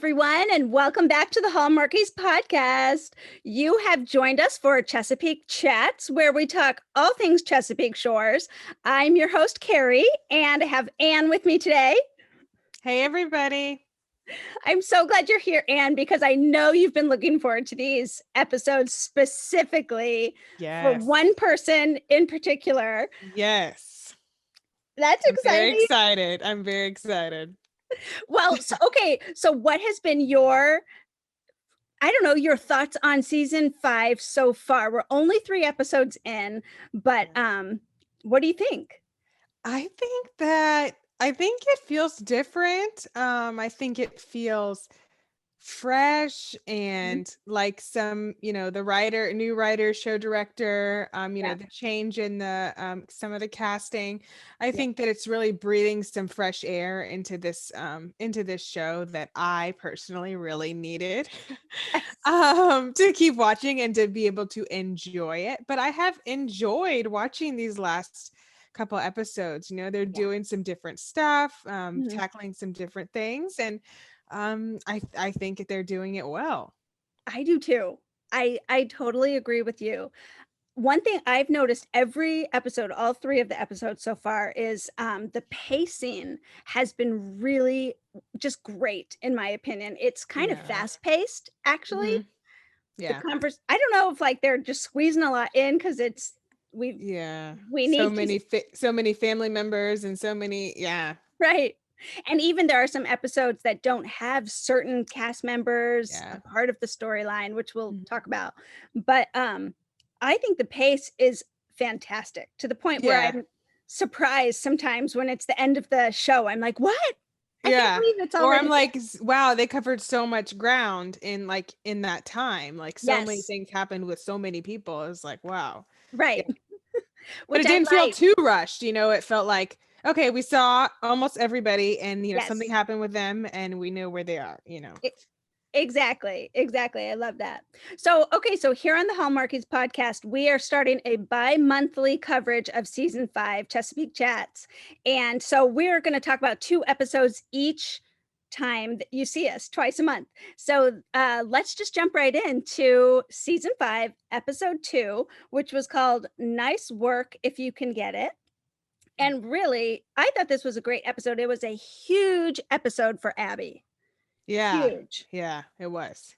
everyone, and welcome back to the Hallmarkies podcast. You have joined us for Chesapeake Chats, where we talk all things Chesapeake Shores. I'm your host, Kari, and I have Ann with me today. Hey, everybody. I'm so glad you're here, Ann, because I know you've been looking forward to these episodes specifically for one person in particular. Yes. That's exciting. I'm very excited. Well, so what has been your thoughts on season 5 so far? We're only 3 episodes in, but what do you think? I think it feels different. I think it feels fresh and like some, the new writer, show director, the change in the some of the casting. I think that it's really breathing some fresh air into this show that I personally really needed to keep watching and to be able to enjoy it. But I have enjoyed watching these last couple episodes. They're doing some different stuff, tackling some different things, and I think they're doing it well. I do too. I totally agree with you. One thing I've noticed every episode, all 3 of the episodes so far, is the pacing has been really just great, in my opinion. It's kind of fast paced, actually. Mm-hmm. Yeah. I don't know if like they're just squeezing a lot in because we need so many family members and so many. Right. And even there are some episodes that don't have certain cast members a part of the storyline, which we'll talk about. But I think the pace is fantastic, to the point where I'm surprised sometimes when it's the end of the show. I'm like, what? I can't believe it's already. Or I'm like, wow, they covered so much ground in that time. Like so many things happened with so many people. It was like, wow. Right. But it didn't feel too rushed. It felt like, okay, we saw almost everybody and something happened with them and we know where they are, Exactly. I love that. So here on the Hallmarkies podcast, we are starting a bi-monthly coverage of season 5, Chesapeake Chats. And so we're going to talk about 2 episodes each time that you see us, twice a month. So let's just jump right into season 5, episode 2, which was called Nice Work If You Can Get It. And really, I thought this was a great episode. It was a huge episode for Abby. Yeah. Huge. Yeah, it was.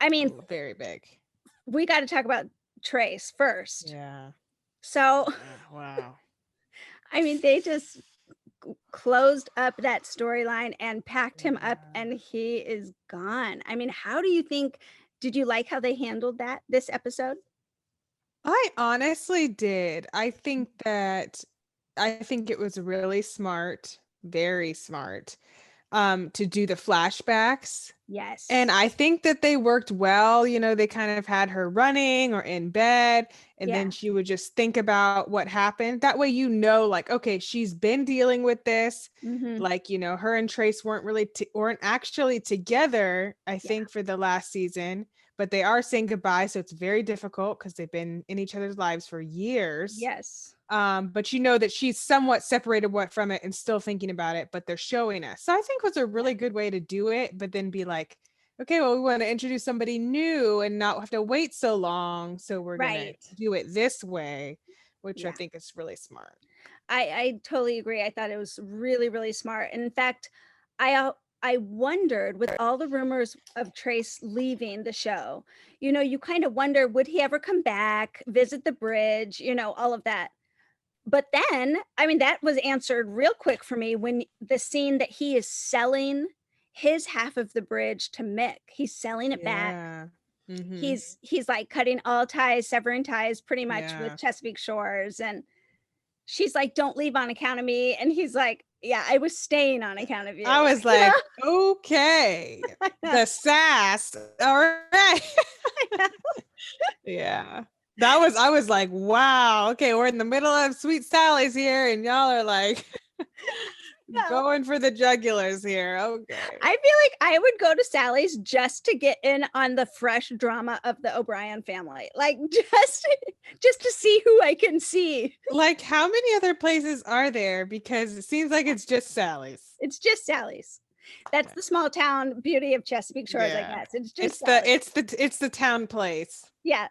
I mean, very big. We got to talk about Trace first. Yeah. So, wow. I mean, they just closed up that storyline and packed him up and he is gone. I mean, did you like how they handled this episode? I honestly did. I think it was really smart, very smart, to do the flashbacks. Yes. And I think that they worked well. They kind of had her running or in bed, and then she would just think about what happened. That way, like, okay, she's been dealing with this. Mm-hmm. Like, her and Trace weren't actually together, I think, for the last season, but they are saying goodbye. So it's very difficult because they've been in each other's lives for years. Yes. But that she's somewhat separated from it and still thinking about it, but they're showing us. So I think it was a really good way to do it, but then be like, okay, well, we want to introduce somebody new and not have to wait so long. So we're going to do it this way, which I think is really smart. I totally agree. I thought it was really, really smart. And in fact, I wondered, with all the rumors of Trace leaving the show, you kind of wonder, would he ever come back, visit the bridge, all of that. But then, I mean, that was answered real quick for me when the scene that he is selling his half of the bridge to Mick. He's selling it back. Mm-hmm. He's like cutting all ties, severing ties pretty much with Chesapeake Shores. And she's like, don't leave on account of me. And he's like, yeah, I was staying on account of you. I was like, okay, the sass. All right. Yeah. I was like, wow, okay, we're in the middle of Sweet Sally's here and y'all are like going for the jugulars here. Okay. I feel like I would go to Sally's just to get in on the fresh drama of the O'Brien family. Like just to see who I can see. Like, how many other places are there? Because it seems like it's just Sally's. It's just Sally's. That's Okay. the small town beauty of Chesapeake Shores, I Yeah. guess. It's It's just the us. it's the town place. Yeah,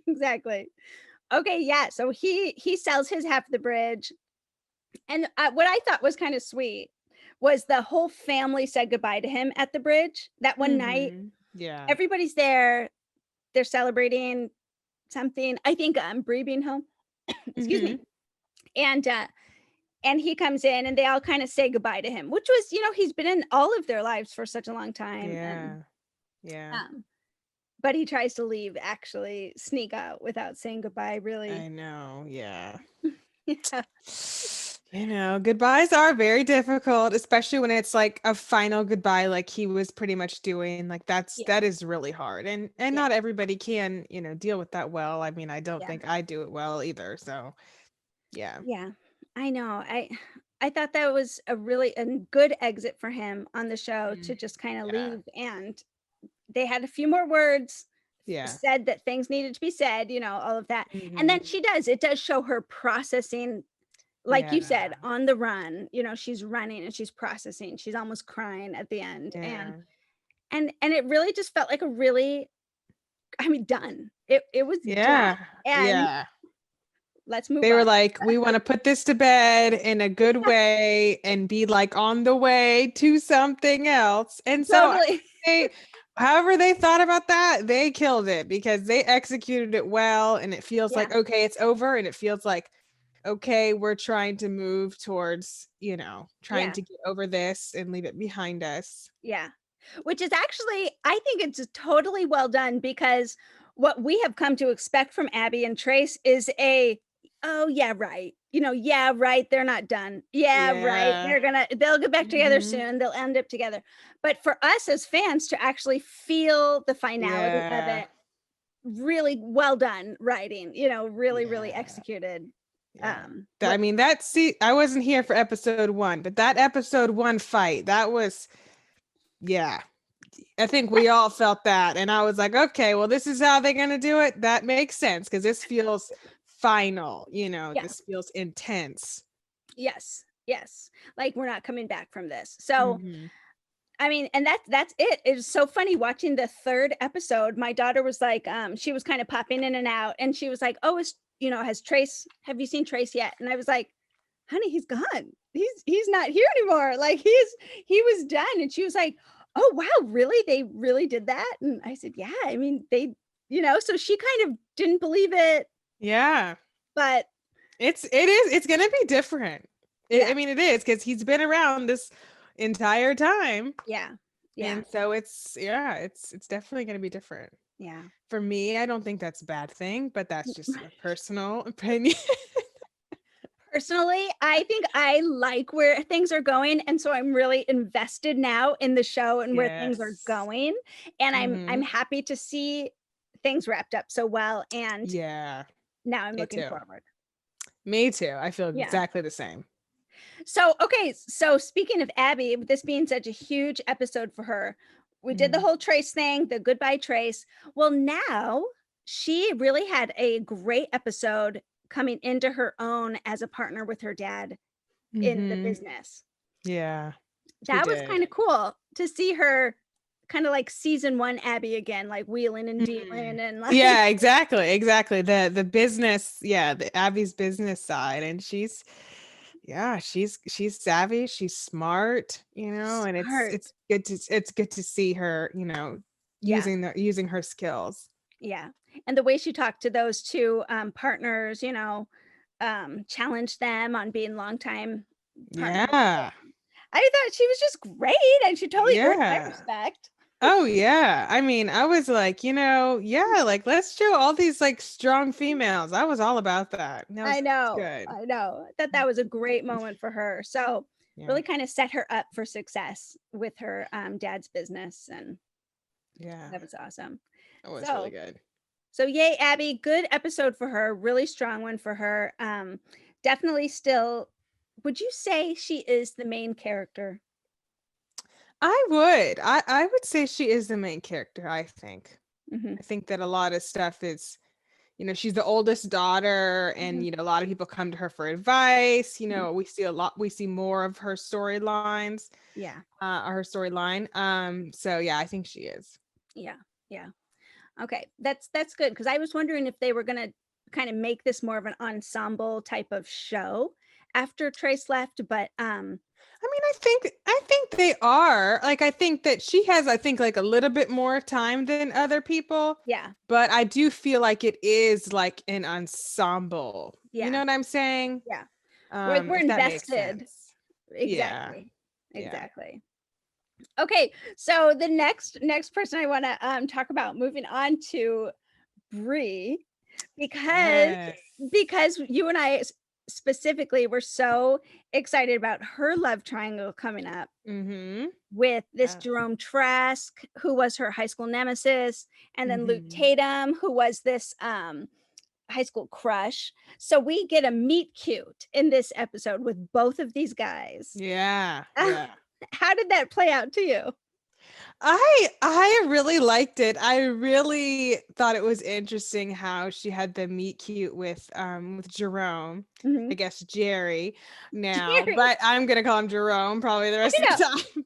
exactly. Okay, yeah, so he sells his half of the bridge, and, what I thought was kinda sweet was the whole family said goodbye to him at the bridge that one night. Mhm. Yeah. Everybody's there, they're celebrating something. I think, Brie being home, excuse me, Mhm. and, and he comes in and they all kinda say goodbye to him, which was, he's been in all of their lives for such a long time, and, Yeah. Yeah. um, but he tries to leave, actually sneak out without saying goodbye, really. I know. Yeah. Yeah, Goodbyes are very difficult, especially when it's like a final goodbye like he was pretty much doing. Like yeah, that is really hard. And yeah, not everybody can, deal with that well. I mean, I don't yeah, think I do it well either. So, yeah. yeah. I know, I thought that was a good exit for him on the show Mm. to just kinda Yeah. leave, and they had a few more words, Yeah. said that things needed to be said, all of that, and Mhm. then it does show her processing, like you Yeah. said, on the run, she's running and she's processing, she's almost crying at the end, and Yeah. it really just felt like a really, I mean, done. It was done, Yeah. and Yeah. let's move They were on. like, "We wanna put this to bed in a good way and be, like, on the way to something else." And so I Totally. they however they thought about that, they killed it because they executed it well, and it feels Yeah, like, "Okay, it's over," and it feels like, "Okay, we're trying to move towards, trying yeah, to get over this and leave it behind us." yeah. Which is actually, I think it's totally well done because what we have come to expect from Abby and Trace is "Oh, yeah, right." "Yeah, right, they're not done. Yeah, right, Yeah. they'll get back together Mhm. soon, they'll end up together." But for us as fans to actually feel the finality of Yeah. it, really well done writing, really, really Yeah. executed. Yeah. I What mean, I wasn't here for episode 1, but that episode 1 fight, that was yeah. I think we all felt that. And I was like, okay, well, this is how they're gonna do it. That makes sense because this feels final, Yeah, this feels intense. yes, yes, like, we're not coming back from this. So, Mhm. I mean, and that's it. It was so funny watching the 3rd episode. My daughter was like, she was kind of popping in and out, and she was like, "Oh, has Trace? Have you seen Trace yet?" And I was like, "Honey, he's gone. He's not here anymore. Like he was done." And she was like, "Oh wow, really? They really did that?" And I said, "Yeah. I mean, they, So she kind of didn't believe it, Yeah. but It's gonna be different. I yeah, mean, it is because he's been around this entire time. yeah, yeah, And so it's definitely gonna be different. yeah. For me, I don't think that's a bad thing, but that's just a personal opinion. Personally, I think I like where things are going, and so I'm really invested now in the show and where things are Yes. going, and I'm Mhm. happy to see things wrapped up so well, and Yeah, now I'm me looking too. forward. Me too. I feel Yeah. exactly the same. So, okay, so speaking of Abby, with this being such a huge episode for her, we did the Mhm. whole Trace thing, the goodbye Trace. Well, now she really had a great episode coming into her own as a partner with her dad in the Mhm. business. Yeah, she That was did. kinda cool to see her kinda like season 1 Abby again, like wheeling and Mhm. dealing and like Yeah, exactly, exactly. The business, yeah, the Abby's business side, and yeah, she's savvy, she's smart, and smart. it's good to see her, Yeah, using her skills. yeah, and the way she talked to those 2, partners, challenged them on being longtime partners. Yeah. I thought she was just great, and she totally earned my Yeah. respect. Oh yeah. I mean, I was like, yeah, like let's show all these like strong females. I was all about that. That was good. I know. I thought that was a great moment for her. So, Yeah. really kinda set her up for success with her, dad's business, and Yeah. that was awesome. That was really So good. so yay, Abby, good episode for her, really strong one for her. Definitely still, would you say she is the main character? I would. I would say she is the main character, I think. Mhm. I think that a lot of stuff is, she's the oldest daughter, and Mhm. a lot of people come to her for advice. Mhm. We see more of her storylines, Yeah. or her storyline. So yeah, I think she is. Yeah. Yeah. Okay. That's good because I was wondering if they were gonna kind of make this more of an ensemble type of show after Trace left, but I mean, I think they are. Like, I think that she has, I think, like a little bit more time than other people, yeah. but I do feel like it is like an ensemble. You know Yeah. what I'm saying? Yeah. We're If that makes invested. sense. Yeah. Exactly. Yeah. Exactly. Okay. So the next person I want to talk about moving on to Brie because Yes. you and I specifically were so excited about her love triangle coming up Mm-hmm. with this Yeah. Jerome Trask, who was her high school nemesis, and then Luke Mm-hmm. Tatum, who was this high school crush. So we get a meet cute in this episode with both of these guys. Yeah. Ah, Yeah. how did that play out to you? I really liked it. I really thought it was interesting how she had the meet cute with Jerome. Mhm. I guess Jerry now, Jerry, but I'm gonna call him Jerome probably the rest I of know, the time.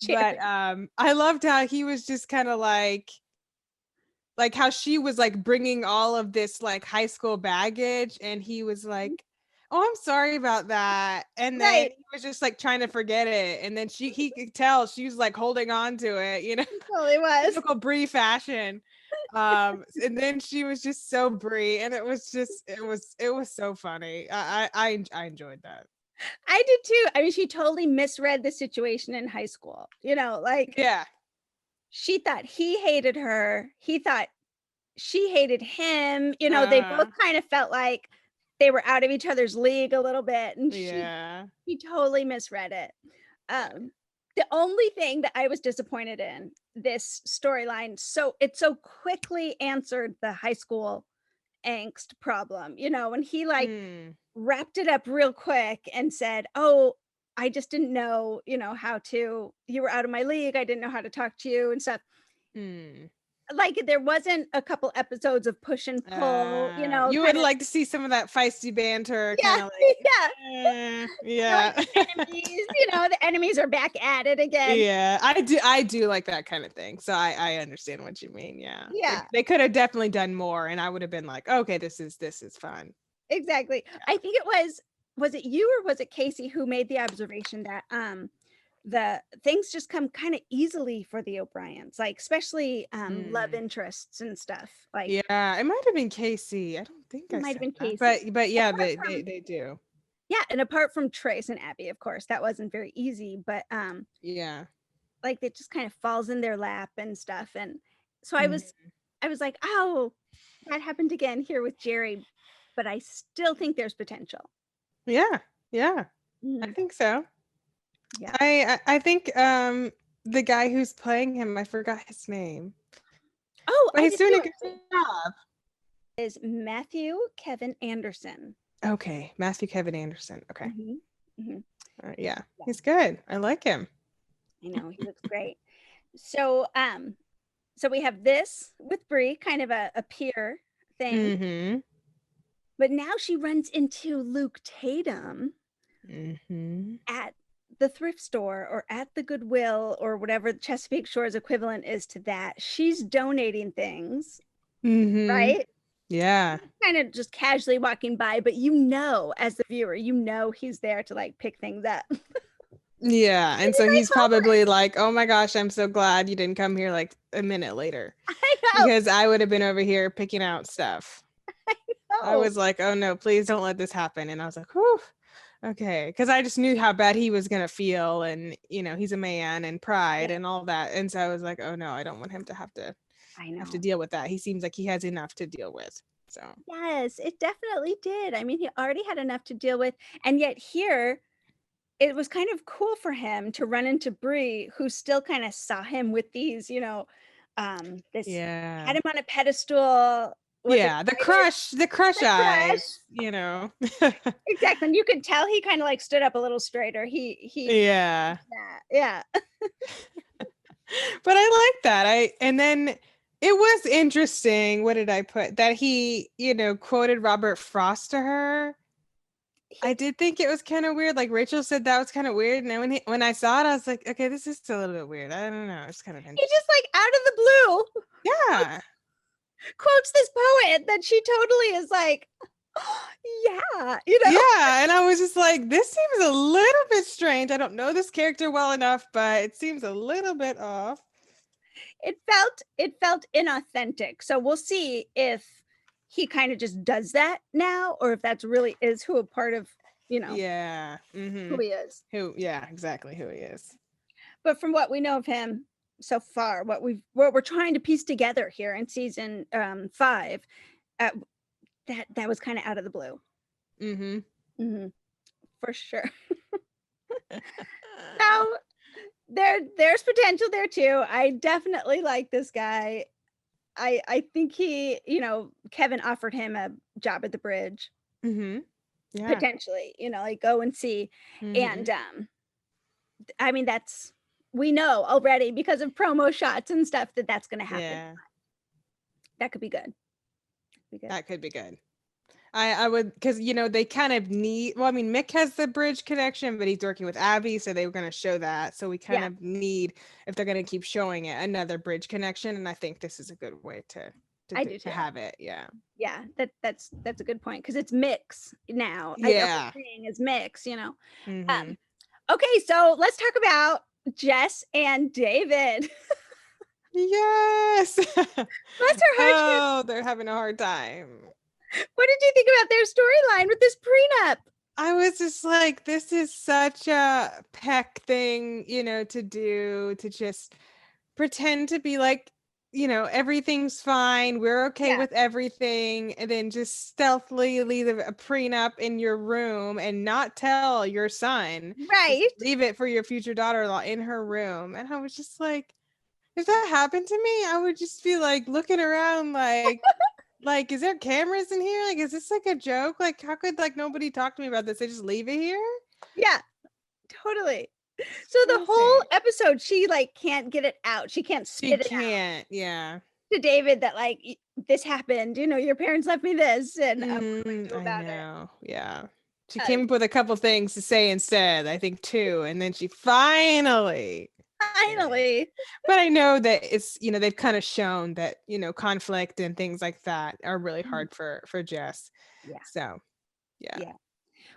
But Jerry. I loved how he was just kind of like how she was like bringing all of this like high school baggage, and he was like, oh, I'm sorry about that, and then Right. he was just like trying to forget it, and then he could tell she was like holding on to it, It totally was. typical Brie fashion. And then she was just so Brie, and it was so funny. I enjoyed that. I did too. I mean, she totally misread the situation in high school. Like Yeah. she thought he hated her. He thought she hated him. They both uh kind of felt like they were out of each other's league a little bit, and yeah. she totally misread it. Um, the only thing that I was disappointed in this storyline, so it so quickly answered the high school angst problem, when he like Mm, wrapped it up real quick and said, "Oh, I just didn't know, how to you were out of my league. I didn't know how to talk to you and stuff." mm. Like there wasn't a couple episodes of push and pull, You would kind of like to see some of that feisty banter, yeah, kind of like, yeah. They're like yeah. enemies, the enemies are back at it again. Yeah, I do like that kind of thing. So I understand what you mean. Yeah. Yeah, They could have definitely done more, and I would have been like, okay, this is fun. exactly. I think it was it you or was it Casey who made the observation that the things just come kind of easily for the O'Briens, like especially love Mm. interests and stuff. Like Yeah, it might have been Casey. I don't think it I might have said been that. Casey. But yeah, Apart they do. yeah, and apart from Trace and Abby, of course, that wasn't very easy, but Yeah. like it just kind of falls in their lap and stuff. And so I was Mhm. I was like, oh, that happened again here with Jerry, but I still think there's potential. Yeah. Yeah. I Mhm. think so. Yeah. I think the guy who's playing him, I forgot his name. Oh, But I he's did doing too a good actually. job. Is Matthew Kevin Anderson. Okay, Matthew Kevin Anderson. Okay. Mhm. Mhm. Yeah, Yeah, he's good. I like him. I know he looks great. So, so we have this with Brie, kind of a peer thing, Mm-hmm. but now she runs into Luke Tatum Mm-hmm. at the thrift store or at the Goodwill or whatever the Chesapeake Shores equivalent is to that. She's donating things, Mm-hmm. right? Yeah. Kind of just casually walking by, but as the viewer, he's there to like pick things up. Yeah. And He's a so nice he's homeless. probably like, oh my gosh, I'm so glad you didn't come here like a minute later. I know. Because I would have been over here picking out stuff. I Oh, was like, oh no, please don't let this happen. And I was like, whew, okay. Because I just knew how bad he was gonna feel, and he's a man and yeah, pride and all that. And so I was like, oh no, I don't want him to I have to know. deal with that. He seems like he has enough to deal with. So Yes, it definitely did. I mean, he already had enough to deal with, and yet here it was kind of cool for him to run into Brie, who still kind of saw him with these, this had yeah. him on a pedestal, was Yeah, excited, the crush the crush. eyes. Exactly. And you could tell he kind of like stood up a little straighter. He Yeah. yeah, yeah. But I like that. And then It was interesting. What did I put? That he, quoted Robert Frost to her. He I did think it was kind of weird. Like Rachel said that was kind of weird. And then when I saw it, I was like, okay, this is a little bit weird. I don't know. It's kind of he interesting. just like out of the blue Yeah. quotes this poet that she totally is like, oh, yeah, Yeah. And I was just like, this seems a little bit strange. I don't know this character well enough, but it seems a little bit off. it felt inauthentic. So we'll see if he kind of just does that now, or if that's really is who a part of, Yeah. who he is. Yeah, exactly who he is. But from what we know of him so far, what we're trying to piece together here in season 5, uh, that was kind of out of the blue. Mm-hmm. For sure. Now there's potential there too. I definitely like this guy. I think he, Kevin offered him a job at the bridge Yeah. potentially, like go and see. And Mm-hmm. I mean we know already because of promo shots and stuff that's going to happen. Yeah. That could be good. That could be good. I would, because they kind of need, well, I mean, Mick has the bridge connection, but he's working with Abby, so they were going to show that. So we kind of need, if they're going to keep showing it, another bridge connection. And I think this is a good way to have it. Yeah. Yeah, that's a good point, because it's mix now. Yeah. Thing is mix, Mm-hmm. Okay, so let's talk about Jess and David. Yes. Bless her heart. Oh, they're having a hard time. What did you think about their storyline with this prenup? I was just like, this is such a Peck thing, to do, to just pretend to be like, everything's fine. We're okay with everything. And then just stealthily leave a prenup in your room and not tell your son. Right. Just leave it for your future daughter-in-law in her room. And I was just like, if that happened to me, I would just be like looking around like, is there cameras in here? Like, is this like a joke? Like, how could like nobody talk to me about this? They just leave it here? Yeah, totally. So the whole episode, she like can't get it out. She can't spit it out. Yeah. To David that like, this happened. Your parents left me this, and what do I do I about know. Yeah. She it? came up with a couple things to say instead, I think 2, and then she finally. But I know that it's, they've kind of shown that, conflict and things like that are really hard for Jess. Yeah. So, yeah.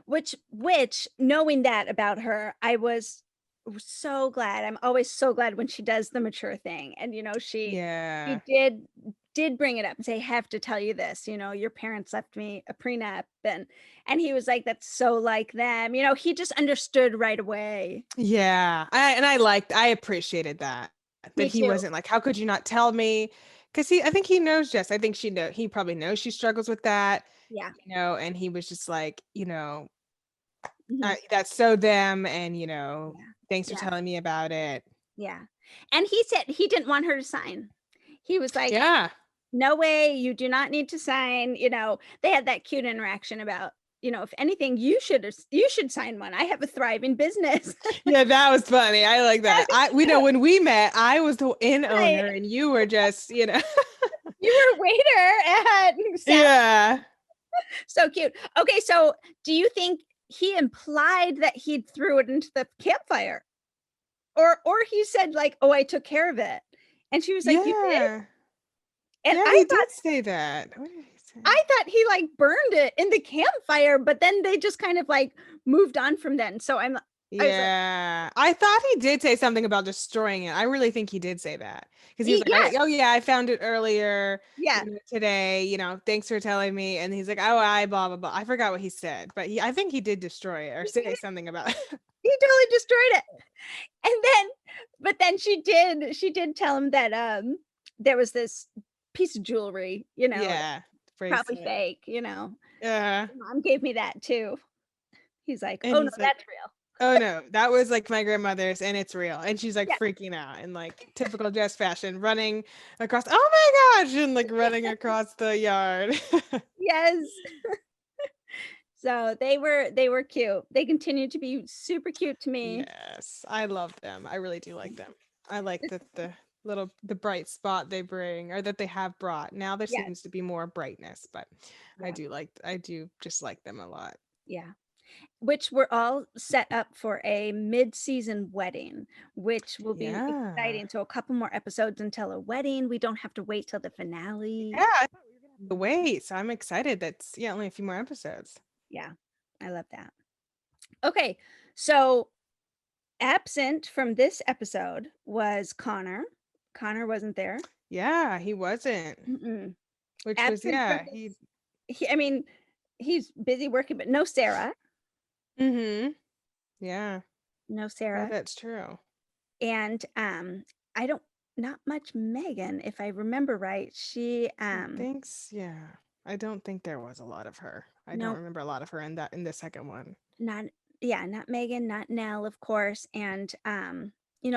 Which knowing that about her, I was so glad. I'm always so glad when she does the mature thing. And she did bring it up and say, I have to tell you this, your parents left me a prenup, and he was like, that's so like them. He just understood right away. Yeah. I appreciated that he wasn't like, how could you not tell me? Because I think he knows Jess. I think he probably knows she struggles with that. Yeah. And he was just like, that's so them, and thanks for telling me about it. Yeah. And he said he didn't want her to sign. He was like, yeah, no way, you do not need to sign. They had that cute interaction about, if anything, you should sign one. I have a thriving business. Yeah, that was funny. I like that. We know when we met, I was the inn owner and you were just, you were a waiter at yeah. So cute. Okay, so do you think he implied that he threw it into the campfire? Or he said like, oh, I took care of it. And she was like, you did? And he did say that. What did he say? I thought he like burned it in the campfire, but then they just kind of like moved on from then. So I thought he did say something about destroying it. I really think he did say that, because he was like, oh yeah, I found it earlier today, thanks for telling me. And he's like, oh, I blah blah blah. I forgot what he said, but I think he did destroy it or say something about it. He totally destroyed it. And then she did tell him that there was this piece of jewelry, probably fake, Mom gave me that too. He's like, oh no, that's real. Oh no, that was like my grandmother's and it's real. And she's like freaking out in like typical Jess fashion, running across, oh my gosh, and like running across the yard. Yes. So they were cute. They continue to be super cute to me. Yes, I love them. I really do like them. I like the the bright spot they bring, or that they have brought. Now there Yes. seems to be more brightness, but Yeah. I do just like them a lot. Yeah. Which we're all set up for a mid-season wedding, which will be Yeah. exciting. So a couple more episodes until a wedding. We don't have to wait till the Yeah, finale. I thought we were gonna have to wait. So I'm excited. That's only a few more episodes. Yeah, I love that. Okay, so absent from this episode was Connor. Connor wasn't there. Yeah, he wasn't. Mm-mm. Which was Absent from he. this, I mean, he's busy working, but no Sarah. Mm-hmm. Yeah. No Yeah, Sarah. that's true. And I don't not much Megan, if I remember right. She Yeah. I don't think there was a lot of her. I don't no, remember a lot of her in the second one. not yeah, not Megan, not Nell, of course. And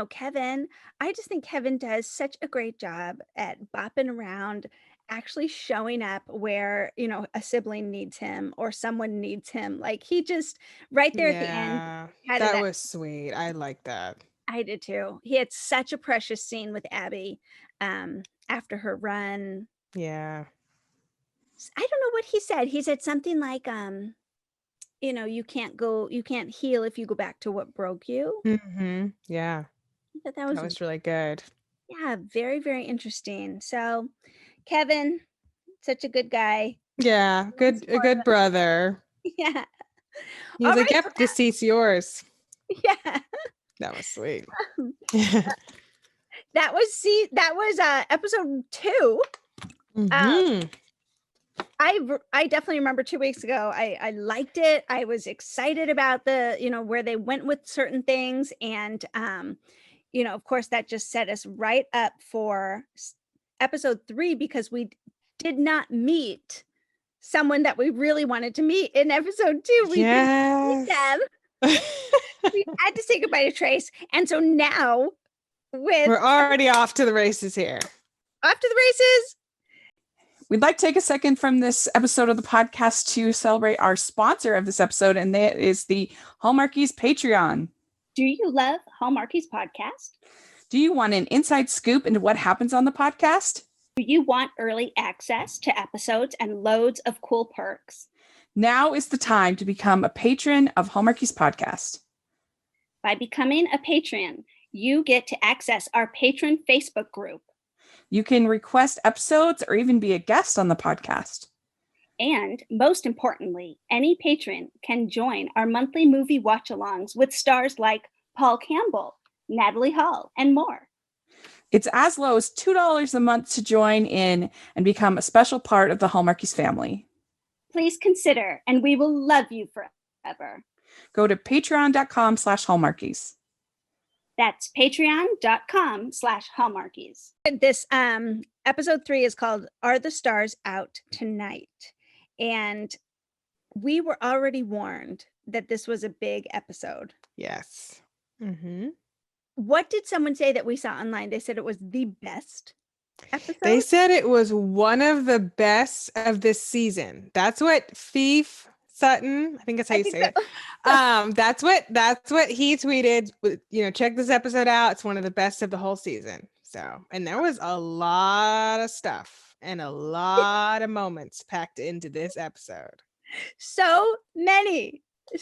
Kevin, I just think Kevin does such a great job at bopping around, actually showing up where, a sibling needs him or someone needs him. Like he just right there at the end Yeah. had That that. was sweet. I like that. I did too. He had such a precious scene with Abby after her run. Yeah. I don't know what he said. He said something like, you can't heal if you go back to what broke you. Mm-hmm. Yeah. I thought that That was, was really good. yeah, very, very interesting. So, Kevin, such a good guy. Yeah. Won't A spoil good brother. it. Yeah. He All was like, right. yep, this seat's yours. Yeah. That was sweet. That was episode 2. Mm-hmm. I definitely remember 2 weeks ago. I liked it. I was excited about the, where they went with certain things. And, of course, that just set us right up for episode 3 because we did not meet someone that we really wanted to meet in episode 2. We didn't meet Yes. them. We had to say goodbye to Trace. And so now with We're already off to the races here. off to the races. We'd like to take a second from this episode of the podcast to celebrate our sponsor of this episode, and that is the Hallmarkies Patreon. Do you love Hallmarkies podcast? Do you want an inside scoop into what happens on the podcast? Do you want early access to episodes and loads of cool perks? Now is the time to become a patron of Hallmarkies Podcast. By becoming a patron, you get to access our patron Facebook group. You can request episodes or even be a guest on the podcast. And most importantly, any patron can join our monthly movie watch-alongs with stars like Paul Campbell, Natalie Hall, and more. It's as low as $2 a month to join in and become a special part of the Hallmarkies family. Please consider, and we will love you forever. Go to patreon.com/Hallmarkies. That's patreon.com/Hallmarkies. This episode 3 is called Are the Stars Out Tonight? And we were already warned that this was a big episode. Yes. Mm-hmm. What did someone say that we saw online? They said it was the best episode. They said it was one of the best of this season. That's what Fief Sutton, I think that's how you say it. That's what he tweeted. Check this episode out. It's one of the best of the whole season. So, and there was a lot of stuff and a lot of moments packed into this episode. So many. And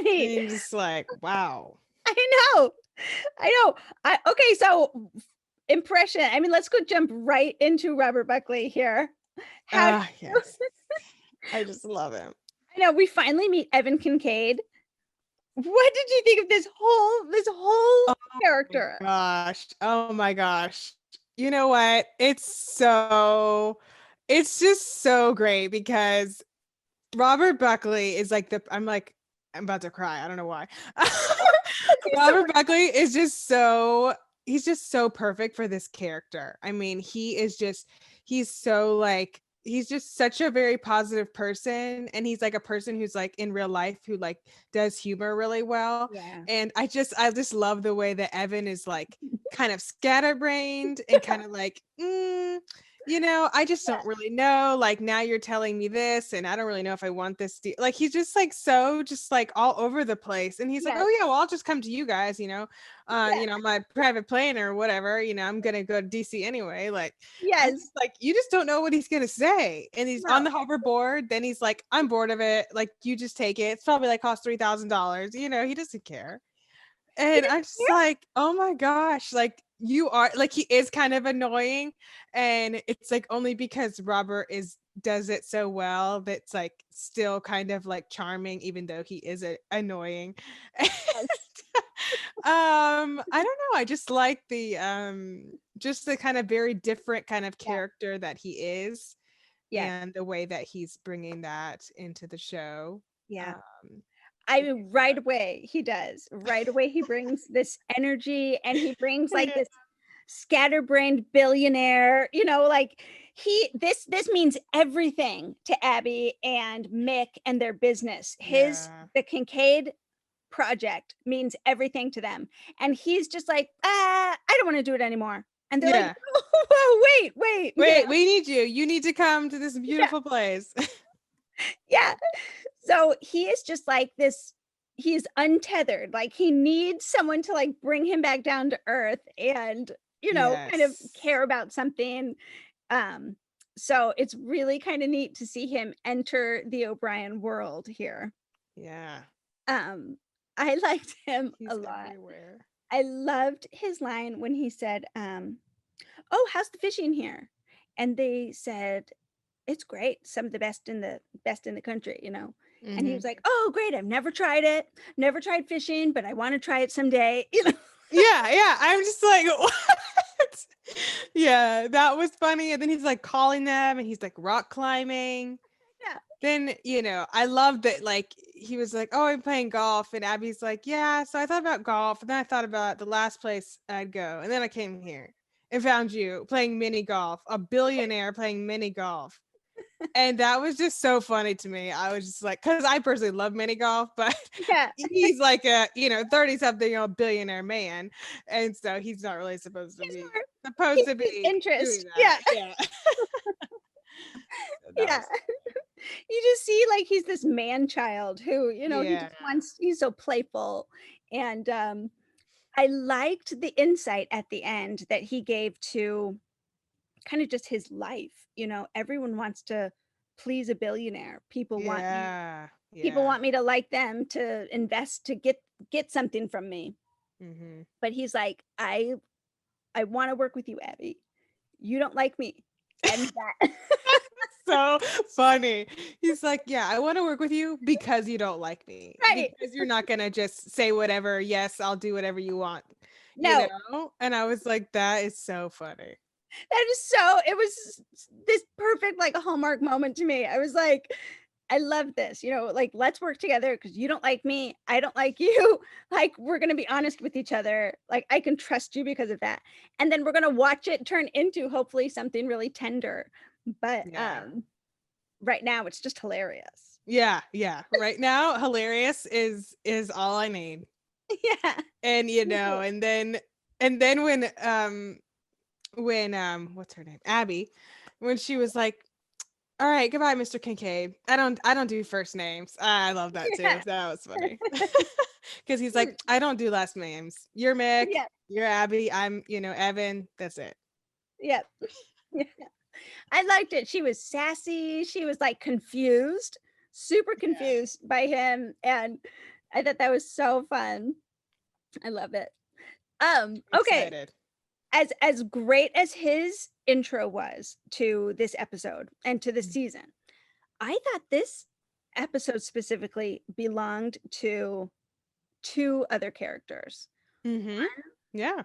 you're just like, wow. I know. Okay, so impression. I mean, let's go jump right into Robert Buckley here. Yes. I just love him. I know we finally meet Evan Kincaid. What did you think of this whole character? Oh my gosh. You know what? It's just so great because Robert Buckley is like I'm about to cry. I don't know why. Robert Buckley is he's just so perfect for this character. I mean, he's just such a very positive person, and he's like a person who's like in real life who like does humor really well. Yeah. And I just love the way that Evan is like kind of scatterbrained and kind of like I just don't really know. Like, now you're telling me this, and I don't really know if I want this. Like, he's just like just like all over the place. And he's like, Yes. oh yeah, well, I'll just come to you guys, my private plane or whatever. I'm gonna go to DC anyway. Like, Yes. you just don't know what he's gonna say. And he's on the hoverboard. Then he's like, I'm bored of it. Like, you just take it. It's probably like cost $3,000. He doesn't care. And I'm just like, oh my gosh, like, you are like, he is kind of annoying, and it's like only because Robert does it so well that's like still kind of like charming, even though he is annoying. I don't know, I just like the kind of very different kind of character that he is, and the way that he's bringing that into the show. Right away he does. Right away he brings this energy, and he brings like this scatterbrained billionaire, like this means everything to Abby and Mick and their business. The Kincaid project means everything to them, and he's just like, I don't want to do it anymore. And they're like, oh, wait, we need you need to come to this beautiful place. So he is just like this, he's untethered, like he needs someone to like bring him back down to earth and kind of care about something. So it's really kind of neat to see him enter the O'Brien world here. I liked him a lot. Everywhere. I loved his line when he said, oh, how's the fishing here? And they said, it's great, some of the best in the country, And he was like, oh, great, I've never tried it, never tried fishing, but I want to try it someday. I'm just like, what? That was funny. And then he's like calling them, and he's like rock climbing. Then I loved that, like, he was like, oh, I'm playing golf, and Abby's like, yeah, so I thought about golf, and then I thought about the last place I'd go, and then I came here and found you playing mini golf, a billionaire playing mini golf. And that was just so funny to me. I was just like, because I personally love mini golf, but he's like a 30-something billionaire man, and so he's not really supposed to be interest. So you just see like he's this man child who he just wants, he's so playful. And I liked the insight at the end that he gave to kind of just his life. Everyone wants to please a billionaire. People want me to like them, to invest, to get something from me. But he's like, I want to work with you, Abby. You don't like me. And that so funny. He's like, yeah, I want to work with you because you don't like me. Right. Because you're not gonna just say whatever, yes, I'll do whatever you want. No. And I was like, that is so funny. It was this perfect, like, a Hallmark moment to me. I was like, I love this, like, let's work together because you don't like me, I don't like you. Like, we're going to be honest with each other. Like, I can trust you because of that. And then we're going to watch it turn into hopefully something really tender. But right now it's just hilarious. Yeah. Right now, hilarious is all I need. And and then when what's her name? Abby, when she was like, all right, goodbye, Mr. Kincaid. I don't do first names. I love that too. That was funny. Because he's like, I don't do last names. You're Mick, you're Abby, I'm, Evan. That's it. I liked it. She was sassy. She was like confused, super confused by him. And I thought that was so fun. I love it. Okay. Excited. As great as his intro was to this episode and to the season, I thought this episode specifically belonged to two other characters. Yeah.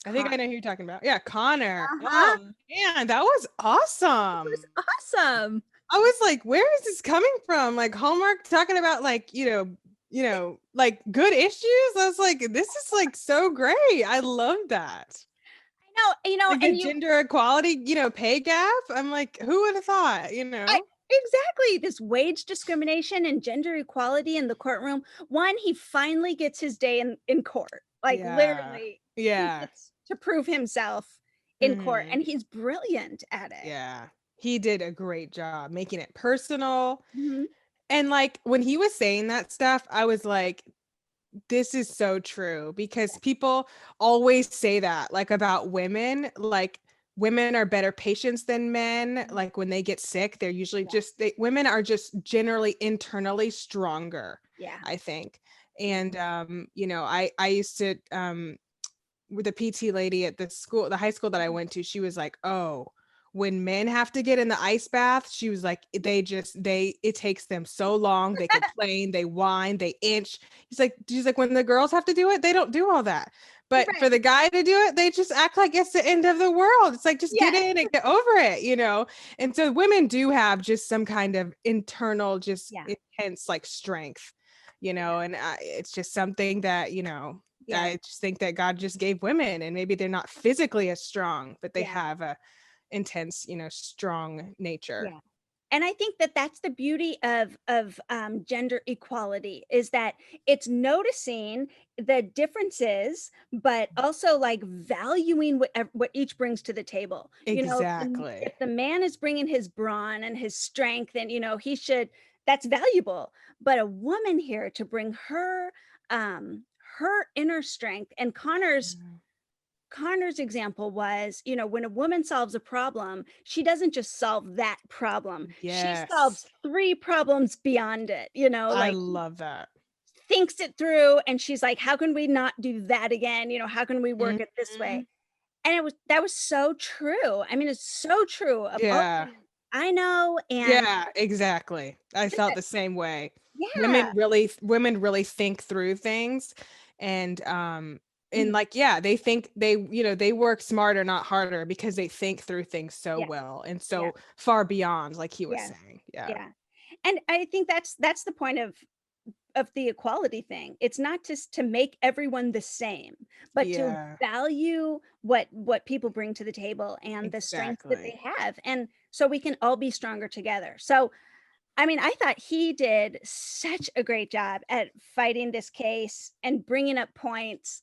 I think I know who you're talking about. Yeah, Connor. Oh man, that was awesome. It was awesome. I was like, where is this coming from? Like Hallmark talking about like, like good issues. I was like, this is like so great. I love that. I know, like and gender equality, pay gap. I'm like, who would have thought, Exactly. This wage discrimination and gender equality in the courtroom. One, he finally gets his day in court. Like literally. Yeah. To prove himself in court, Mhm. and he's brilliant at it. Yeah. He did a great job making it personal. Mhm. And like when he was saying that stuff, I was like, this is so true, because people always say that, like, about women, like women are better patients than men. Like when they get sick, they're usually Yeah. just women are just generally internally stronger, Yeah. I think. Yeah. And I used to with the PT lady at the high school that I went to, she was like, "Oh, when men have to get in the ice bath," she was like, it takes them so long. They complain, they whine, they inch. She's like, when the girls have to do it, they don't do all that. But for Right. the guy to do it, they just act like it's the end of the world. It's like, just get Yes. in and get over it. And so women do have just some kind of internal, just Yeah. intense like strength, and it's just something that, Yeah. I just think that God just gave women, and maybe they're not physically as strong, but they Yeah. have a intense, strong nature. Yeah. And I think that that's the beauty of gender equality, is that it's noticing the differences, but also like valuing what each brings to the table. Exactly. If the man is bringing his brawn and his strength, and that's valuable. But a woman here to bring her inner strength, and Connor's example was, when a woman solves a problem, she doesn't just solve that problem. She Yes. solves 3 problems beyond it, I like love that. thinks it through, and she's like, how can we not do that again? How can we work it this way? Mhm. And that was so true. I mean, it's so true of all the Yeah. women I know, and Yeah, exactly. I just felt that, the same way. yeah, Women really think through things, and mhm, like, yeah, they think they work smarter, not harder, because they think through things so yeah, well and yeah, so far beyond, like he was yeah, saying. Yeah. yeah. And I think that's the point of the equality thing. It's not just to make everyone the same, but to Yeah, value what people bring to the table and the strengths that exactly. they have, and so we can all be stronger together. So, I mean, I thought he did such a great job at fighting this case and bringing up points,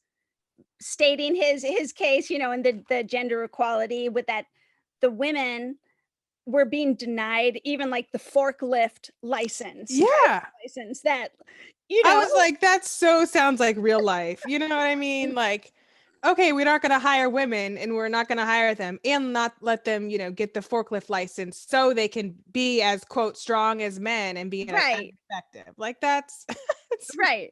stating his case, and the gender equality, with that the women were being denied even like the forklift license, driver's Yeah. license, that, you I know, was like, that so sounds like real life. You know what I mean? Like, okay, we're not going to hire women, and we're not going to hire them and not let them, get the forklift license so they can be as quote strong as men and be as right, effective. Like, that's right.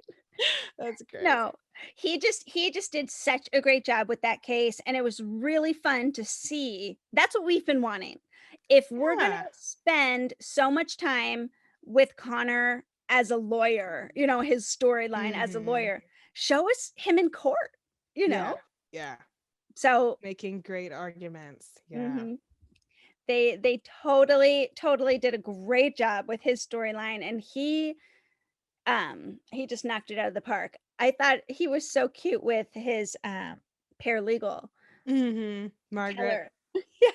that's crazy. No, he just did such a great job with that case, and it was really fun to see. That's what we've been wanting. If we're gonna Yeah. spend so much time with Connor as a lawyer, his storyline as a Mhm. lawyer, show us him in court, you Yeah. know? Yeah. So, Making great arguments. Yeah. mhm. They totally did a great job with his storyline, and he just knocked it out of the park. I thought he was so cute with his paralegal, Margaret. Keller.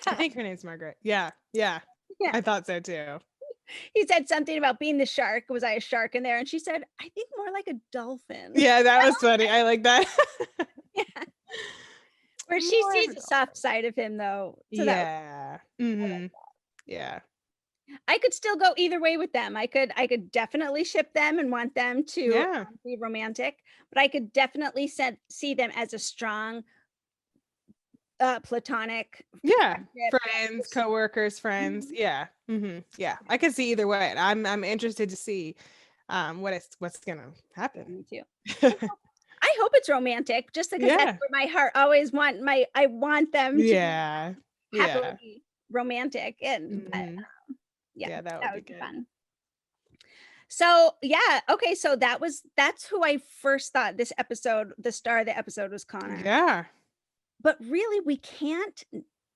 I Yeah, think her name's Margaret. Yeah. Yeah. yeah. I thought so too. He said something about being the shark. Was I a shark in there? And she said, I think more like a dolphin. Yeah, that was funny. I like that. Yeah. Where she More of sees a the soft dolphin. side of him, though. So Yeah. Yeah. I could still go either way with them. I could definitely ship them and want them to Yeah. be romantic, but I could definitely see them as a strong platonic Yeah. friendship. Friends, coworkers, friends. Mhm. Yeah. Yeah. I could see either way. And I'm interested to see what's gonna Yeah, happen. me too. I hope it's romantic, just because that's Yeah. where my heart always I want them to be Yeah. Yeah. happily romantic, and but, hmm yeah, Yeah, that would that be would be good. fun. So, yeah, okay, so that's who I first thought the star of the episode was Connor. Yeah. But really, we can't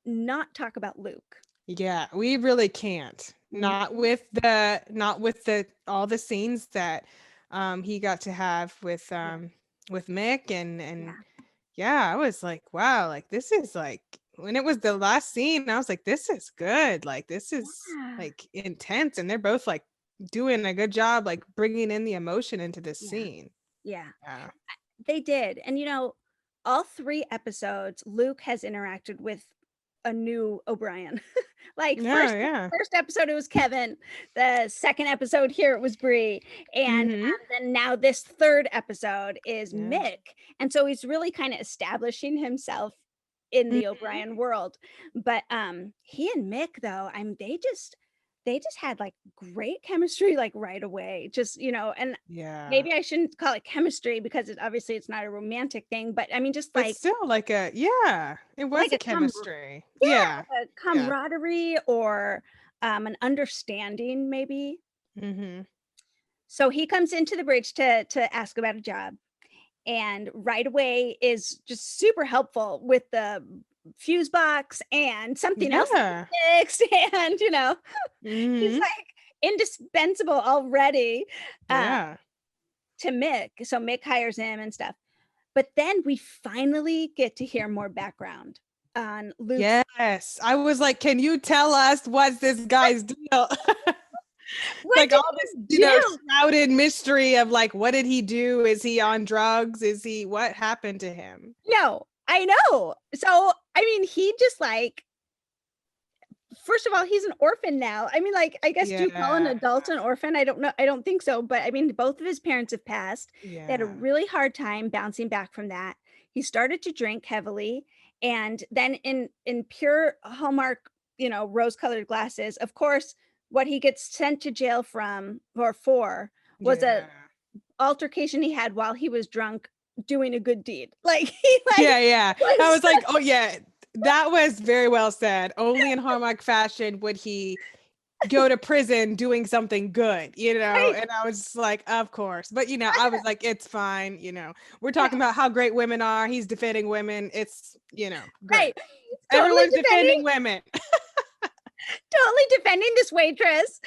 not talk about Luke. Yeah, we really can't. Mhm. Not with the all the scenes that he got to have Yeah, with Mick and yeah, yeah, I was like, wow, like this is like when it was the last scene, I was like, this is good. Like this is yeah, like intense, and they're both like doing a good job like bringing in the emotion into this yeah, scene. yeah. Yeah. They did, and all 3 episodes, Luke has interacted with a new O'Brien. Like Yeah, yeah. first episode it was Kevin, the second episode here it was Brie, and Mhm. then now this third episode is Yeah. Mick, and so he's really kind of establishing himself in the Mhm. O'Brien world. But he and Mick though, they just had like great chemistry like right away. Just, and Yeah. maybe I shouldn't call it chemistry because obviously it's not a romantic thing, but I mean just But still it was like a a chemistry. yeah, Yeah. a Yeah. camaraderie or an understanding maybe. Mhm. So he comes into the bridge to ask about a job, and right away is just super helpful with the fuse box and something else that Yeah. he fixed, and he's Mhm. like indispensable already uh, Yeah. to Mick. So Mick hires him and stuff. But then we finally get to hear more background on Luke's. Yes. I was like, can you tell us what's this guy's deal? What Like did all this, he do? shrouded mystery of like, what did he do? Is he on drugs? What happened to him? No, I know. So, I mean, he just like, first of all, he's an orphan now. I mean, like, I guess do you call an Yeah. adult an orphan? I don't know. I don't think so. But I mean, both of his parents have passed. They had a Yeah. really hard time bouncing back from that. He started to drink heavily. And then in pure Hallmark, rose-colored glasses, of course, what he gets sent to jail from or for was a Yeah. altercation he had while he was drunk doing a good deed. Like he like Yeah, yeah. I was was like, oh yeah, that was very well said. Only in Hallmark fashion would he go to prison doing something good, right. and I was just like, of course. But I was like, it's fine, we're Yeah, talking about how great women are. He's defending women. It's, good. right. Totally Everyone's defending women. totally defending this waitress,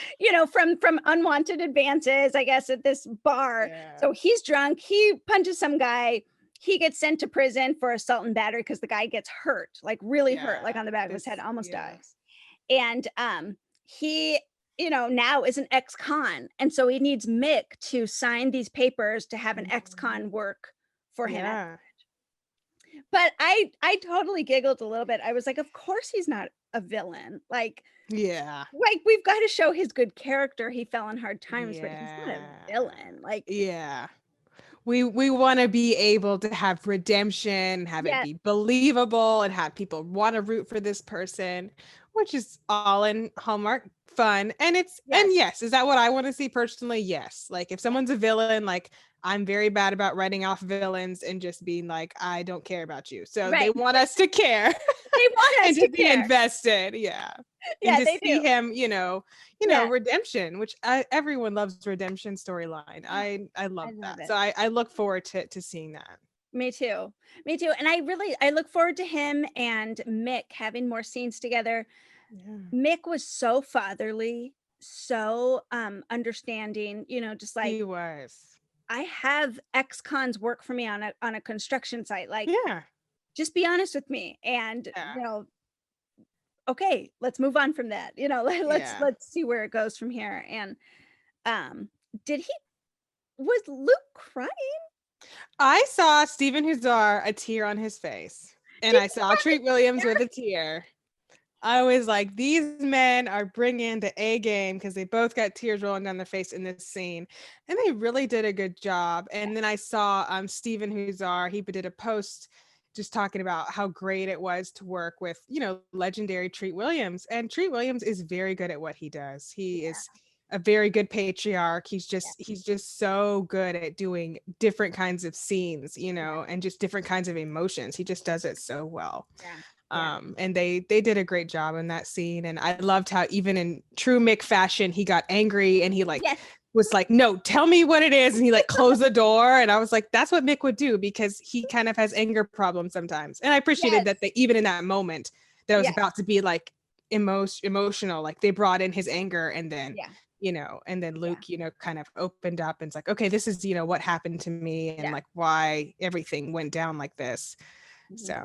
from unwanted advances, I guess, at this bar. Yeah. So he's drunk, he punches some guy, he gets sent to prison for assault and battery because the guy gets hurt, like really hurt, like on the back of his head, almost dies. And he, now is an ex-con. And so he needs Mick to sign these papers to have an ex-con work for him. Yeah. But I totally giggled a little bit. I was like, of course he's not a villain. Like we've got to show his good character. He fell on hard times, but he's not a villain. Like yeah. We want to be able to have redemption, have it yeah, be believable, and have people want to root for this person, which is all in Hallmark fun. And yes, is that what I want to see personally? Yes. Like if someone's a villain, like I'm very bad about writing off villains and just being like, I don't care about you. So they want us to care. They want us and to be care. invested. Yeah. Yeah, And to they see do. him, redemption, which everyone loves redemption storyline. I love that. it. So I look forward to seeing that. Me too. And I look forward to him and Mick having more scenes together. Yeah. Mick was so fatherly, so understanding, just like He was. I have ex-cons work for me on a construction site. Like, Yeah. just be honest with me. And okay, let's move on from that. Let's see where it goes from here. And was Luke crying? I saw Stephen Huszar, a tear on his face, and I saw Treat Williams with a tear. I was like, these men are bringing the A game because they both got tears rolling down their face in this scene, and they really did a good job. And then I saw Stephen Huszar, he did a post just talking about how great it was to work with, legendary Treat Williams. And Treat Williams is very good at what he does. He is a very good patriarch. He's just so good at doing different kinds of scenes, and just different kinds of emotions. He just does it so well. And they did a great job in that scene. And I loved how even in true Mick fashion, he got angry and he was like, no, tell me what it is. And he closed the door. And I was like, that's what Mick would do, because he kind of has anger problems sometimes. And I appreciated that even in that moment that was about to be emotional, like they brought in his anger, and then and then Luke, kind of opened up and it's like, okay, this is, what happened to me, and like why everything went down like this. So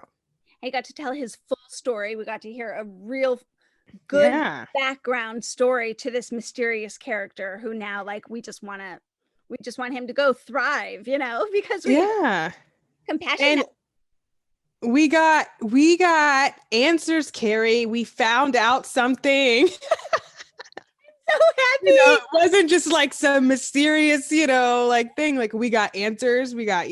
I got to tell his full story. We got to hear a real good background story to this mysterious character who now, like, we just want him to go thrive, because we have compassion. We got answers, Kari. We found out something. So happy. It wasn't just like some mysterious, like thing. Like we got answers. We got,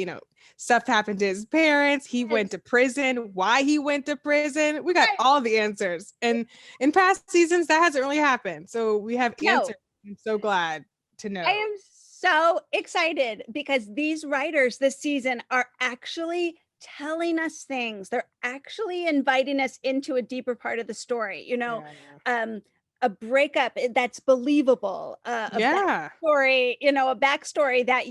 stuff happened to his parents. He went to prison. Why he went to prison. We got all the answers. And in past seasons, that hasn't really happened. So we have answers. I'm so glad to know. I am so excited because these writers this season are actually telling us things. They're actually inviting us into a deeper part of the story. A breakup that's believable. Backstory, a backstory that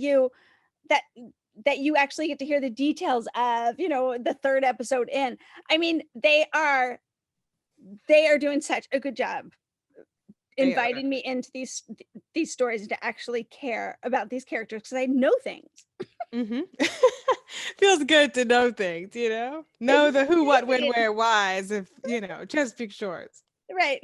you actually get to hear the details of. The third episode in. I mean, they are doing such a good job inviting me into these stories and to actually care about these characters because I know things. Feels good to know things, know the who, what, when, where, whys of Chesapeake Shores. Right.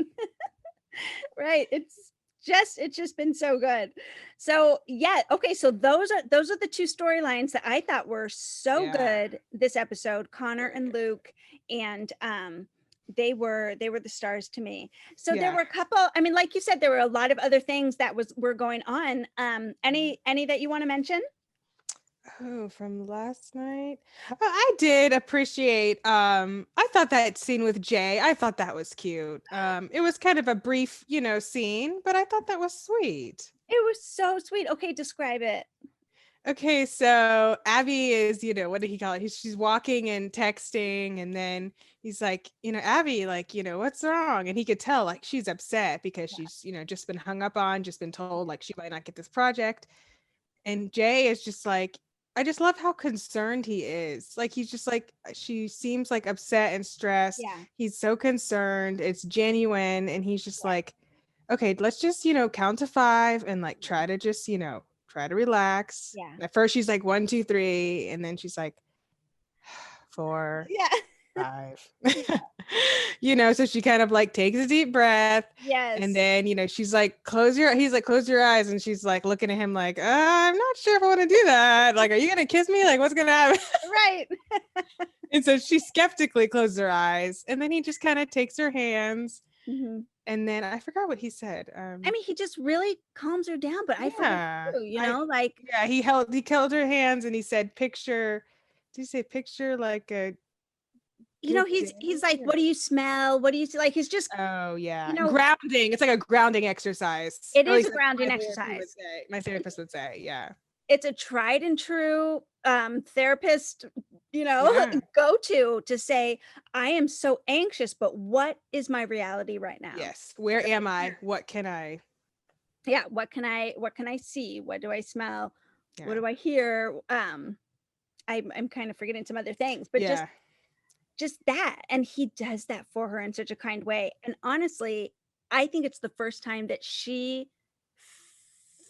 Right. It's just been so good. So yeah, okay, so those are the two storylines that I thought were so good this episode, Connor and Luke, and they were the stars to me. So there were a couple, I mean, like you said, there were a lot of other things that were going on. Any that you want to mention? Oh, from last night. I did appreciate I thought that scene with Jay, I thought that was cute. It was kind of a brief, scene, but I thought that was sweet. It was so sweet. Okay, describe it. Okay, so Abby is, what did he call it? She's walking and texting, and then he's like, Abby, like, what's wrong? And he could tell like she's upset because she's, just been hung up on, just been told like she might not get this project. And Jay is just like, I just love how concerned he is. Like, he's just like, she seems like upset and stressed. Yeah. He's so concerned. It's genuine. And he's just like, okay, let's just, count to 5 and like try to just, try to relax. Yeah. At first she's like 1, 2, 3. And then she's like 4, 5. So she kind of like takes a deep breath. Yes. And then, she's like, he's like, close your eyes. And she's like looking at him like, I'm not sure if I want to do that. Like, are you going to kiss me? Like, what's going to happen? Right. And so she skeptically closes her eyes. And then he just kind of takes her hands. Mm-hmm. And then I forgot what he said. I mean, he just really calms her down, but I forgot too, he held her hands and he said, picture, did you say picture like a, he's like, what do you smell? What do you see? Like, he's just, grounding. It's like a grounding exercise. It is a grounding exercise. My therapist would say, it's a tried and true therapist, go to say, I am so anxious, but what is my reality right now? Yes. Where am I? What can I? Yeah. What can I see? What do I smell? Yeah. What do I hear? I'm kind of forgetting some other things, but just that. And he does that for her in such a kind way. And honestly, I think it's the first time that she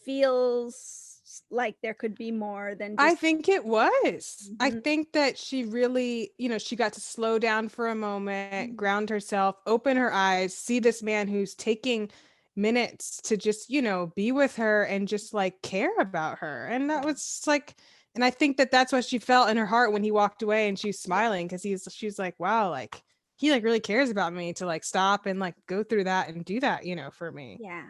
feels like there could be more than I think it was. I think that she really, she got to slow down for a moment, ground herself, open her eyes, see this man who's taking minutes to just, be with her and just like care about her. And that was like, and I think that that's what she felt in her heart when he walked away and she's smiling because she's like, wow, like he like really cares about me to like stop and like go through that and do that, for me. Yeah.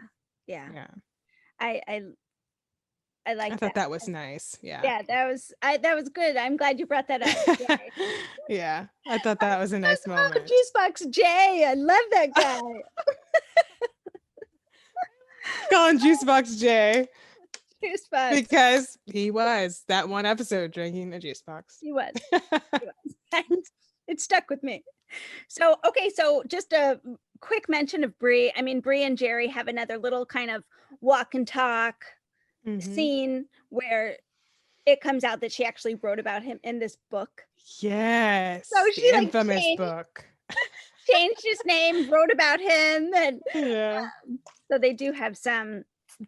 I like. I thought that was nice. Yeah, that was good. I'm glad you brought that up. Yeah, I thought that was a nice moment. Juicebox Jay, I love that guy. Calling Juicebox Jay. Juicebox. Because he was that one episode drinking a juice box. He was. It stuck with me. So just a quick mention of Brie. I mean, Brie and Jerry have another little kind of walk and talk scene where it comes out that she actually wrote about him in this book. Yes. So she the infamous book. Changed his name, wrote about him, and so they do have some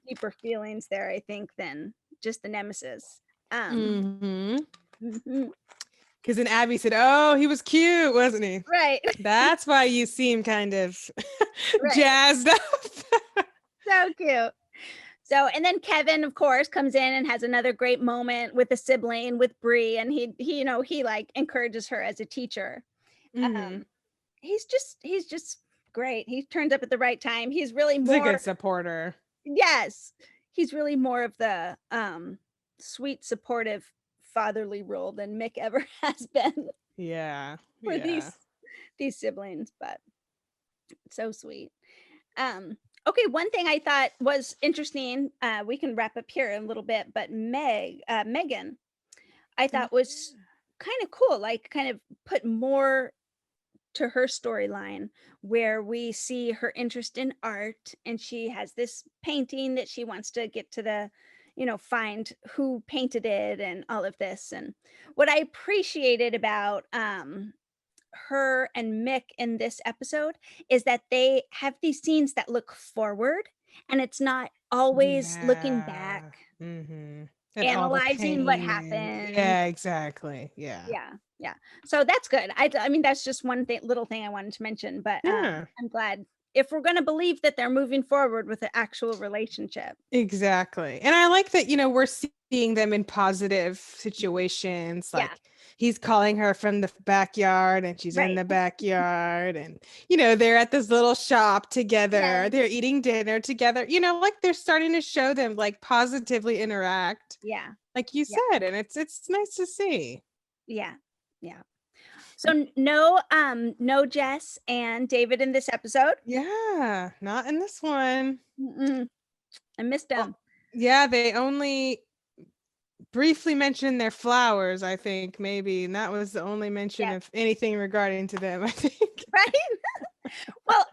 deeper feelings there, I think, than just the nemesis. Because then Abby said, "Oh, he was cute, wasn't he?" Right. That's why you seem kind of jazzed up. So cute. So, and then Kevin, of course, comes in and has another great moment with a sibling, with Brie, and he like encourages her as a teacher. Mm-hmm. He's just great. He turns up at the right time. He's really He's a more, good supporter. yes, he's really more of the sweet, supportive, fatherly role than Mick ever has been Yeah. for Yeah. these siblings, but so sweet. Okay, one thing I thought was interesting, we can wrap up here in a little bit, but Megan, I Oh, thought was kind of cool, like kind of put more to her storyline, where we see her interest in art, and she has this painting that she wants to get to the, find who painted it and all of this. And what I appreciated about her and Mick in this episode is that they have these scenes that look forward, and it's not always looking yeah. back, Mm-hmm. And all the analyzing what pain and happened. yeah, exactly. Yeah. Yeah, yeah. So that's good. I mean, that's just one thing, little thing I wanted to mention, but Yeah. I'm glad if we're going to believe that they're moving forward with an actual relationship. Exactly. And I like that, we're seeing them in positive situations. Yeah, Like he's calling her from the backyard and she's in right. the backyard. And, they're at this little shop together. Yes. They're eating dinner together. Like they're starting to show them like positively interact, Yeah, like you yeah, said. And it's nice to see. yeah, yeah. So no Jess and David in this episode. Yeah. Not in this one. Mm-mm. I missed Well, them. yeah, they only briefly mentioned their flowers, I think, maybe. And that was the only mention Yeah, of anything regarding to them, I think. right. Well,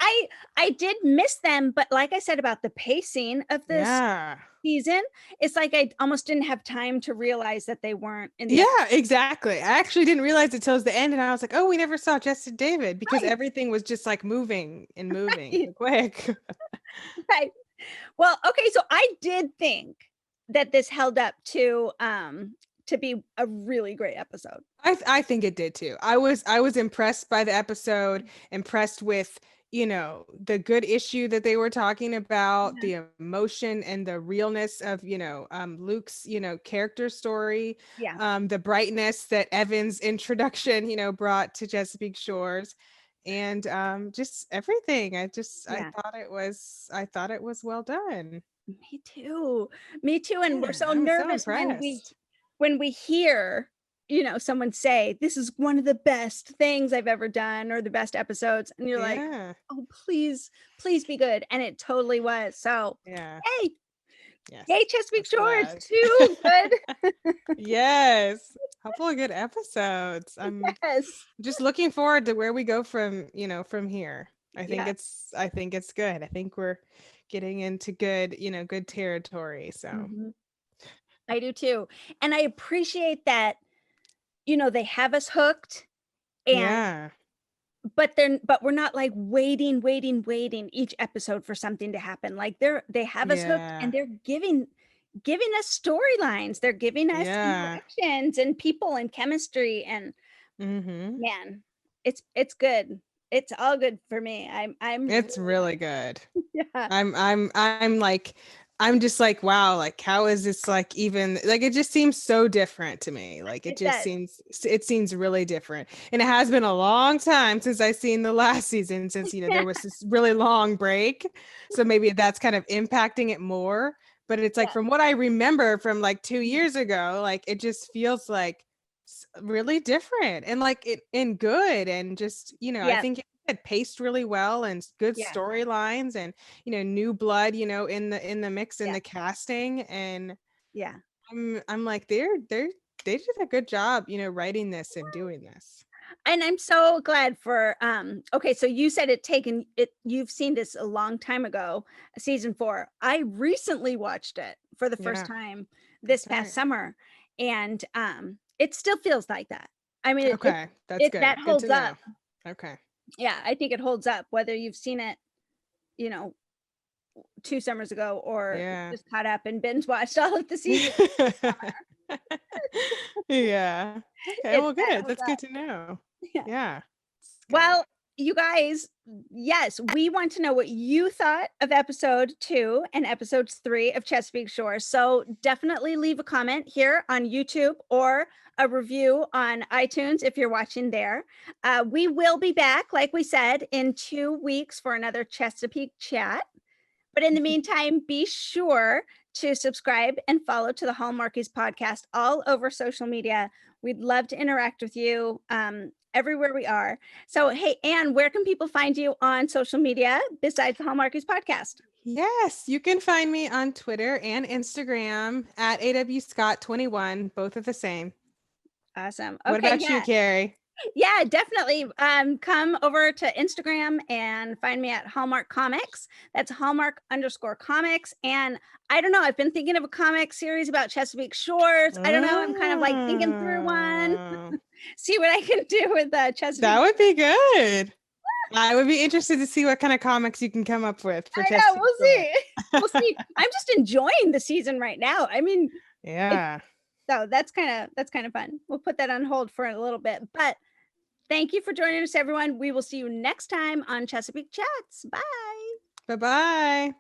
I did miss them, but like I said about the pacing of this Yeah. season, it's like I almost didn't have time to realize that they weren't in the Yeah, episode. exactly. I actually didn't realize it till the end, and I was like, oh, we never saw Jess and David because Right, everything was just like moving and moving right, so quick. right. Well, okay, so I did think that this held up to be a really great episode. I think it did too. I was impressed by the episode, impressed with the good issue that they were talking about, Yeah, the emotion and the realness of Luke's character story, yeah, the brightness that Evan's introduction brought to Chesapeake Shores, and just everything. I yeah. thought it was well done. Me too. Me too. And we're Yeah, so I was so nervous when we impressed. when we hear, someone say, this is one of the best things I've ever done, or the best episodes. And you're like, Yeah, oh, please, please be good. And it totally was. So, yeah. hey, Yes, yay, Chesapeake I'm Shores, glad. too good. Yes, couple of good episodes. I'm Yes. just looking forward to where we go from here. Yeah. I think it's good. I think we're getting into good territory. So Mhm. I do too. And I appreciate that, they have us hooked, and yeah, but we're not like waiting each episode for something to happen. Like they have us hooked, and yeah, they're giving us storylines. They're giving us yeah. interactions and people and chemistry, and Mm-hmm. man, it's good. It's all good for me. I'm It's really really good. yeah. I'm just like, wow, like how is this like even like it just seems so different to me. Like It does. it seems really different. And it has been a long time since I seen the last season since Yeah. there was this really long break. So maybe that's kind of impacting it more. But it's like Yeah. from what I remember from like 2 Mhm. years ago, like it just feels like really different and like it and good and just I Yeah. think it paced really well and good Yeah. storylines and new blood in the mix in Yeah. the casting and Yeah. I'm like they did a good job writing this and doing this. And I'm so glad for okay, so you said you've seen this a long time ago, season 4. I recently watched it for the first Yeah, time this that's past right. summer, and it still feels like that. I mean, Okay, that's it that good to holds up. know. Okay. Yeah, I think it holds up whether you've seen it, you know, 2 summers ago, or Yeah. just caught up and binge watched all of the seasons. Yeah. Okay, It well that good, holds that's good up. to know. Yeah. Yeah, it's good. Well, you guys, yes, we want to know what you thought of episode 2 and episode 3 of Chesapeake Shores. So definitely leave a comment here on YouTube or a review on iTunes if you're watching there. We will be back, like we said, in 2 weeks for another Chesapeake chat. But in the meantime, be sure to subscribe and follow to the Hallmarkies podcast all over social media. We'd love to interact with you everywhere we are. So, hey, Ann, where can people find you on social media besides the Hallmarkies podcast? Yes, you can find me on Twitter and Instagram at awscott21. Both are the same. Awesome. What about you, Kari? Yeah, definitely. Come over to Instagram and find me at Hallmark Comics. That's Hallmark_comics. And I don't know, I've been thinking of a comic series about Chesapeake Shores. I don't know. I'm kind of like thinking through one. See what I can do with Chesapeake. That would be good. I would be interested to see what kind of comics you can come up with for Chesapeake. I know, we'll see. We'll see. I'm just enjoying the season right now. I mean, yeah. So that's kind of fun. We'll put that on hold for a little bit. But thank you for joining us, everyone. We will see you next time on Chesapeake Chats. Bye. Bye-bye.